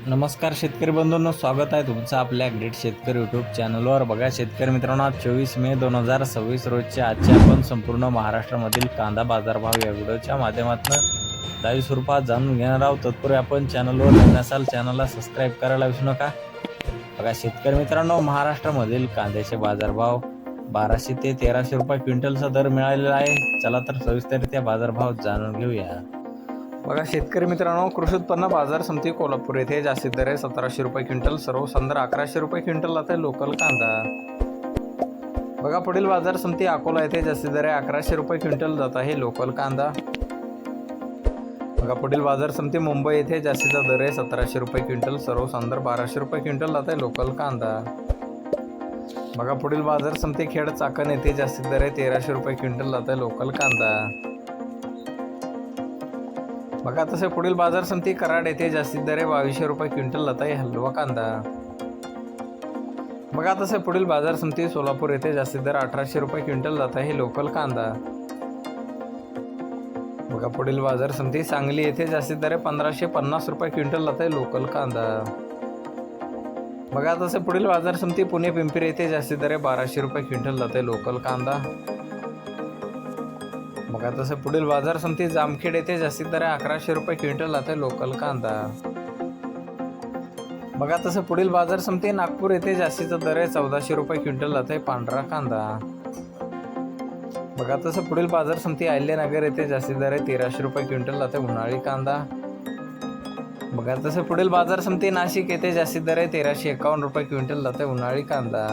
नमस्कार शेतकरी बंधूंनो, स्वागत आहे तुमचं आपल्या ग्रेट शेतकरी यूट्यूब चॅनलवर। बघा शेतकरी मित्रांनो, आज 24 मे 2026 रोजच्या आजच्या आपण संपूर्ण महाराष्ट्रामधील कांदा बाजारभाव या व्हिडिओच्या माध्यमातून लाईव्ह स्वरूपात जाणून घेणार आहोत। तत्पूर्वी आपण चॅनलवर नवीन असाल चॅनलला सबस्क्राईब करायला विसरू नका। बघा शेतकरी मित्रांनो, महाराष्ट्रामधील कांद्याचे बाजारभाव 1200 ते 1300 रुपये क्विंटलचा दर मिळालेला आहे। चला तर सविस्तररित्या बाजारभाव जाणून घेऊया। बघा शेतकरी मित्रांनो, कृषी उत्पन्न बाजार समिती कोल्हापूर येथे जास्तीत दर आहे 1700 रुपये क्विंटल, सर्वसाधारण दर 1100 रुपये क्विंटल जाते लोकल कांदा। बघा पुढील बाजार समिती अकोला येथे जास्तीत दर आहे 1100 रुपये क्विंटल जात आहे लोकल कांदा। बघा पुढील बाजार समिती मुंबई येथे जास्तीचा दर आहे 1700 रुपये क्विंटल, सर्वसाधारण दर 1200 रुपये क्विंटल जात आहे लोकल कांदा। बघा पुढील बाजार समिती खेड चाकण येथे जास्तीत दर आहे 1300 रुपये क्विंटल जात आहे लोकल कांदा। बघा तसे पुढील बाजार समिती कराड येथे जास्तीत दर आहे 2200 रुपये क्विंटल जात आहे हलवा कांदा। बघा तसे पुढील बाजार समिती सोलापूर येथे जास्तीत दर 1800 रुपये क्विंटल जात आहे लोकल कांदा। बघा पुढील बाजार समिती सांगली येथे जास्तीत दर आहे 1550 रुपये क्विंटल जात आहे लोकल कांदा। बघा तसे पुढील बाजार समिती पुणे पिंपरी येथे जास्तीत दर आहे 1200 रुपये क्विंटल जात आहे लोकल कांदा। बघा तसे पुढील बाजार समिती जामखेड येथे जास्तीत दर आहे 1100 रुपये क्विंटल जाते लोकल कांदा। बघा तसे पुढील बाजार समिती नागपूर येथे जास्तीचा दर आहे 1400 रुपये क्विंटल जाते पांढरा कांदा। बघा तसे पुढील बाजार समिती अहिल्यानगर येथे जास्तीत दर आहे 1300 रुपये क्विंटल जाते उन्हाळी कांदा। बघा तसे पुढील बाजार समिती नाशिक येथे जास्तीत दर आहे 1351 रुपये क्विंटल जाते उन्हाळी कांदा।